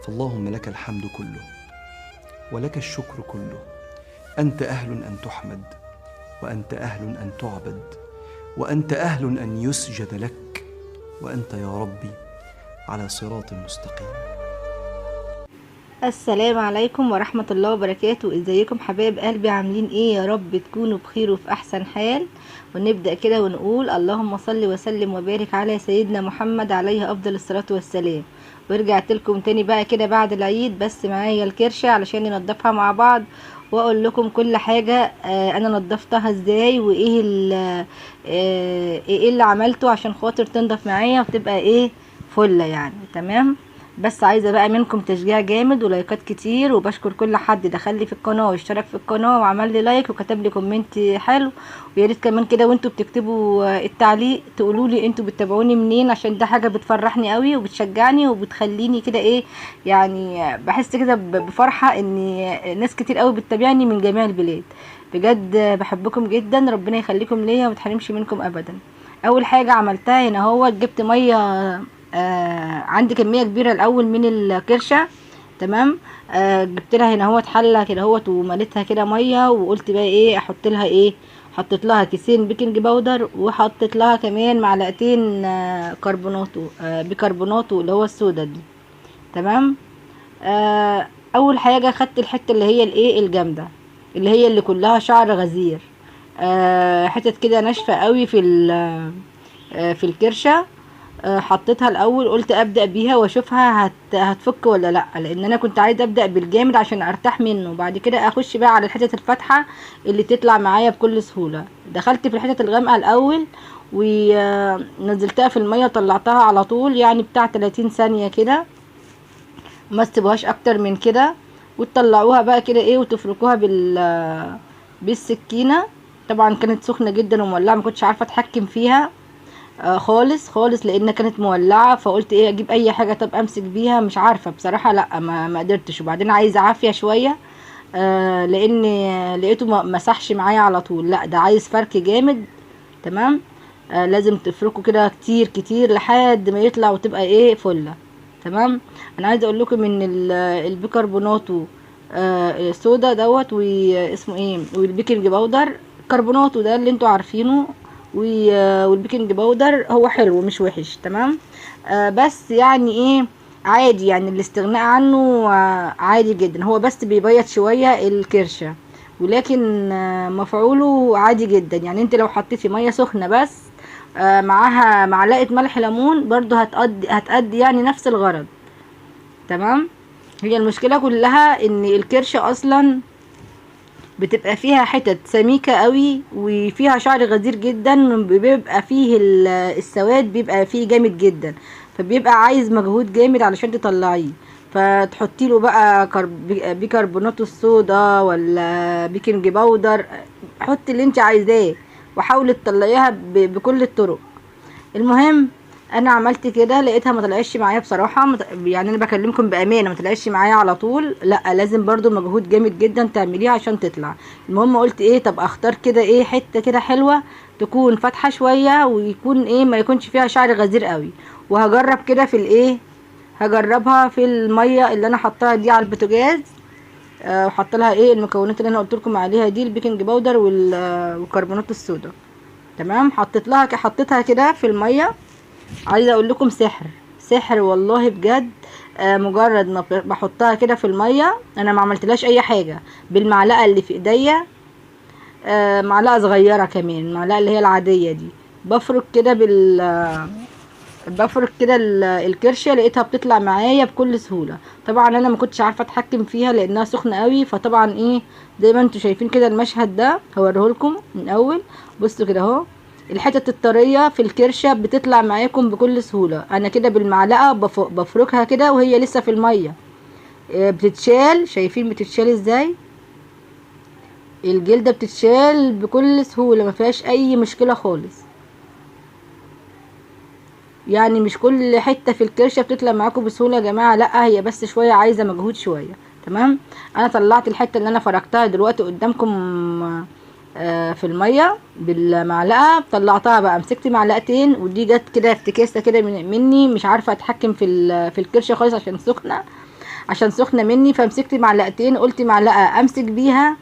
فاللهم لك الحمد كله ولك الشكر كله. أنت أهل أن تحمد، وأنت أهل أن تعبد، وأنت أهل أن يسجد لك، وأنت يا ربي على صراط مستقيم. السلام عليكم ورحمة الله وبركاته. ازيكم حبايب قلبي؟ عاملين ايه؟ يا رب تكونوا بخير وفي احسن حال. ونبدأ كده ونقول اللهم صل وسلم وبارك على سيدنا محمد عليه افضل الصلاة والسلام. ورجعت لكم تاني بقى كده بعد العيد، بس معايا الكرشة علشان ننضفها مع بعض، واقول لكم كل حاجة انا نضفتها ازاي، وايه ايه اللي عملته عشان خاطر تنضف معايا وتبقى ايه فلة يعني. تمام. بس عايزه بقى منكم تشجيع جامد ولايكات كتير، وبشكر كل حد دخل لي في القناه واشترك في القناه وعمل لي لايك وكتب لي كومنت حلو. ويا ريت كمان كده وانتوا بتكتبوا التعليق تقولوا لي انتوا بتتابعوني منين، عشان ده حاجه بتفرحني قوي وبتشجعني وبتخليني كده ايه يعني، بحس كده بفرحه ان ناس كتير قوي بتتابعني من جميع البلاد. بجد بحبكم جدا، ربنا يخليكم ليا وما تحرمش منكم ابدا. اول حاجه عملتها هنا هو جبت ميه، عندي كميه كبيره الاول من الكرشه. تمام. جبت لها هنا هو حله كده هوت ومليتها كده ميه، وقلت بقى ايه احط لها ايه. حطيت لها كيسين بيكنج باودر، وحطيت لها كمان معلقتين كربوناتو، بيكربوناتو اللي هو السودا دي. تمام. اول حاجه خدت الحته اللي هي الايه الجامده، اللي هي اللي كلها شعر غزير، حتت كده ناشفه قوي في الكرشه. حطيتها الاول، قلت ابدا بيها واشوفها هتفك ولا لا، لان انا كنت عايزه ابدا بالجامد عشان ارتاح منه، بعد كده اخش بقى على الحتت الفاتحه اللي تطلع معايا بكل سهوله. دخلت في الحتت الغامقه الاول ونزلتها في الميه وطلعتها على طول، يعني بتاع 30 ثانيه كده، ما تسيبوهاش اكتر من كده. وتطلعوها بقى كده ايه وتفركوها بالسكينه. طبعا كانت سخنه جدا ومولعه، ما كنتش عارفه اتحكم فيها خالص خالص، لان كانت مولعه. فقلت ايه اجيب اي حاجه طب امسك بيها، مش عارفه بصراحه، لا ما قدرتش. وبعدين عايزه عافيه شويه، لان لقيته ما مسحش معايا على طول، لا ده عايز فرك جامد. تمام. لازم تفركه كده كتير كتير لحد ما يطلع وتبقى ايه فله. تمام. انا عايزه اقول لكم ان البيكربوناتو الصودا دوت، واسمه ايه، والبيكنج باودر. الكربوناتو ده اللي انتوا عارفينه، والبيكنج باودر هو حلو مش وحش. تمام. بس يعني ايه عادي، يعني الاستغناء عنه عادي جدا، هو بس بيبيض شويه الكرشه، ولكن مفعوله عادي جدا. يعني انت لو حطيتي ميه سخنه بس معاها معلقه ملح ليمون برضو هتأدي يعني نفس الغرض. تمام. هي المشكله كلها ان الكرشه اصلا بتبقى فيها حتت سميكة قوي وفيها شعر غزير جدا، بيبقى فيه السواد بيبقى فيه جامد جدا، فبيبقى عايز مجهود جامد علشان تطلعيه. فتحطي له بقى بيكربونات الصودا ولا بيكنج باودر، حطي اللي انت عايزاه وحاولي تطلعيها بكل الطرق. المهم انا عملت كده، لقيتها ما طلعتش معايا بصراحه، يعني انا بكلمكم بامانه ما طلعتش معايا على طول، لا لازم برضو مجهود جامد جدا تعمليه عشان تطلع. المهم قلت ايه طب اختار كده ايه حته كده حلوه تكون فاتحه شويه، ويكون ايه ما يكونش فيها شعر غزير قوي. وهجرب كده في الايه، هجربها في الميه اللي انا حطاها دي على البوتاجاز. وحط لها ايه المكونات اللي انا قلت لكم عليها دي، البيكنج باودر وكربونات الصودا. تمام. حطيتها كده في الميه. عايزه اقول لكم سحر، سحر والله بجد. مجرد ما بحطها كده في الميه، انا ما عملتلاش اي حاجه، بالمعلقه اللي في ايديا، معلقه صغيره كمان، المعلقه اللي هي العاديه دي، بفرك كده بفرك كده الكرشه، لقيتها بتطلع معايا بكل سهوله. طبعا انا ما كنتش عارفه اتحكم فيها لانها سخنه قوي، فطبعا ايه زي ما انتوا شايفين كده المشهد ده هوريهولكم من اول. بصوا كده اهو الحتت الطريه في الكرشه بتطلع معاكم بكل سهوله. انا كده بالمعلقه بفركها كده وهي لسه في الميه، بتتشال. شايفين بتتشال ازاي؟ الجلده بتتشال بكل سهوله، ما فيهاش اي مشكله خالص. يعني مش كل حته في الكرشه بتطلع معاكم بسهوله يا جماعه، لا هي بس شويه عايزه مجهود شويه. تمام. انا طلعت الحته اللي انا فركتها دلوقتي قدامكم في الميه بالمعلقه، طلعتها بقى، مسكت معلقتين ودي جت كده افتكاسه كده مني، مش عارفه اتحكم في الكرشه خالص عشان سخنه. عشان سخنه مني، فمسكت معلقتين، قلت معلقه امسك بيها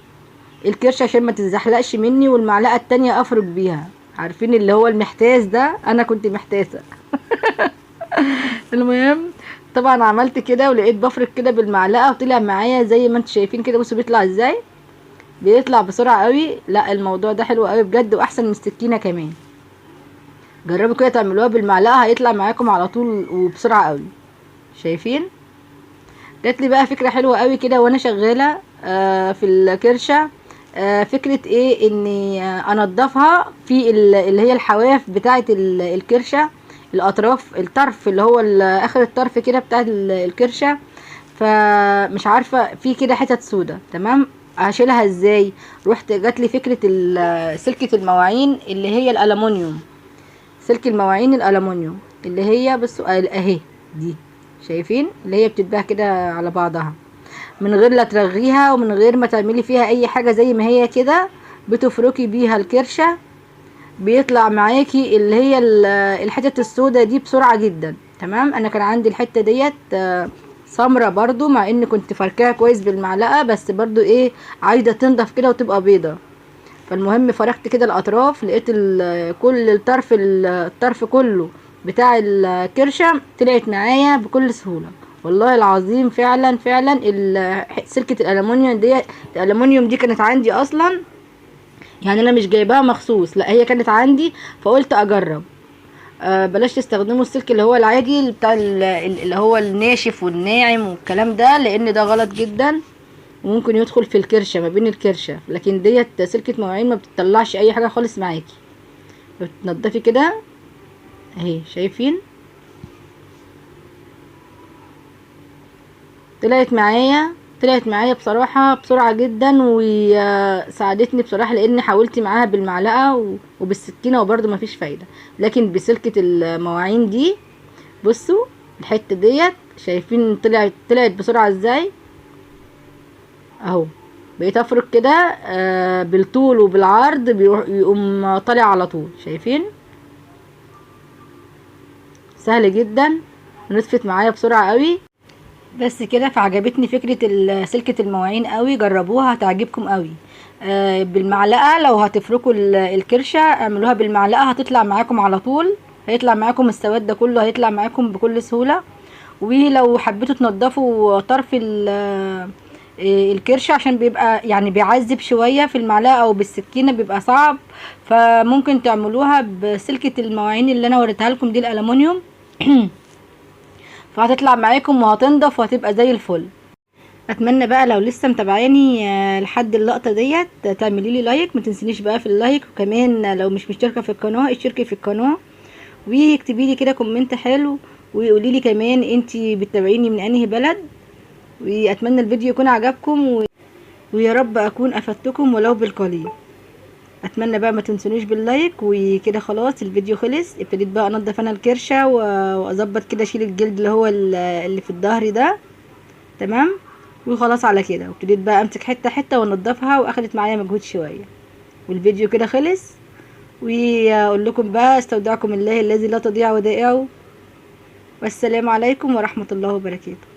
الكرشه عشان ما تتزحلقش مني، والمعلقه التانية افرك بيها. عارفين اللي هو المحتاس ده؟ انا كنت محتاسه. المهم طبعا عملت كده، ولقيت بفرك كده بالمعلقه وطلع معايا زي ما انتم شايفين كده. بصوا بيطلع ازاي، بيطلع بسرعه قوي. لا الموضوع ده حلو قوي بجد، واحسن من السكينه كمان. جربوا كده تعملوها بالمعلقه، هيطلع معاكم على طول وبسرعه قوي. شايفين؟ جات لي بقى فكره حلوه قوي كده وانا شغاله في الكرشه. فكره ايه، اني انضفها في اللي هي الحواف بتاعه الكرشه، الاطراف، الطرف اللي هو اخر الطرف كده بتاع الكرشه. فمش عارفه في كده حتت سودا، تمام، هشيلها ازاي؟ رحت جات لي فكره سلكه المواعين اللي هي الالومنيوم. سلك المواعين الالومنيوم اللي هي بصوا اهي دي، شايفين؟ اللي هي بتتباع كده على بعضها من غير لا ترغيها ومن غير ما تعملي فيها اي حاجه، زي ما هي كده بتفركي بيها الكرشه، بيطلع معاكي اللي هي الحتت السوداء دي بسرعه جدا. تمام. انا كان عندي الحته ديت سمرة برضو، مع ان كنت فركاها كويس بالمعلقه، بس برضو ايه، عايزه تنضف كده وتبقى بيضه. فالمهم فركت كده الاطراف، لقيت كل الطرف كله بتاع الكرشه طلعت معايا بكل سهوله. والله العظيم فعلا فعلا سلكه الالومنيوم دي كانت عندي اصلا، يعني انا مش جايباها مخصوص، لا هي كانت عندي فقلت اجرب. بلاش تستخدموا السلك اللي هو العادي بتاع اللي هو الناشف والناعم والكلام ده، لان ده غلط جدا وممكن يدخل في الكرشه ما بين الكرشه. لكن ديت سلكه مواعين ما بتطلعش اي حاجه خالص معاكي، بتنضفي كده اهي. شايفين؟ طلعت معايا بصراحه بسرعه جدا، وساعدتني بصراحه، لان حاولت معاها بالمعلقه وبالسكينه وبرده ما فيش فايده. لكن بسلكه المواعين دي بصوا الحته ديت، شايفين طلعت بسرعه ازاي اهو. بقيت افرك كده بالطول وبالعرض، يقوم طالع على طول. شايفين؟ سهل جدا ونطفت معايا بسرعه قوي. بس كده. فعجبتني فكره سلكه المواعين قوي، جربوها هتعجبكم قوي. بالمعلقه لو هتفركوا الكرشه اعملوها بالمعلقه، هتطلع معاكم على طول، هيطلع معاكم السواد ده كله، هيطلع معاكم بكل سهوله. ولو حبيتوا تنضفوا طرف الكرش عشان بيبقى يعني بيعذب شويه في المعلقه او بالسكينه بيبقى صعب، فممكن تعملوها بسلكه المواعين اللي انا وريتها لكم دي الالومنيوم. فهتطلع معاكم وهتنضف وهتبقى زي الفل. اتمنى بقى لو لسه متابعاني لحد اللقطه ديت تعملي لي لايك، ما تنسينيش بقى في اللايك، وكمان لو مش مشتركه في القناه اشتركي في القناه، واكتبي لي كده كومنت حلو، وقولي لي كمان انتي بتتابعيني من انهي بلد. واتمنى الفيديو يكون عجبكم، ويا رب اكون افدتكم ولو بالقليل. اتمنى بقى ما تنسونيش باللايك. وكده خلاص الفيديو خلص. ابتديت بقى انضف انا الكرشه واظبط كده، اشيل الجلد اللي هو اللي في الظهر ده، تمام. وخلاص على كده، وابتديت بقى امسك حته حته وانضفها، واخدت معايا مجهود شويه. والفيديو كده خلص. واقول لكم بقى استودعكم الله الذي لا تضيع ودائعه، والسلام عليكم ورحمه الله وبركاته.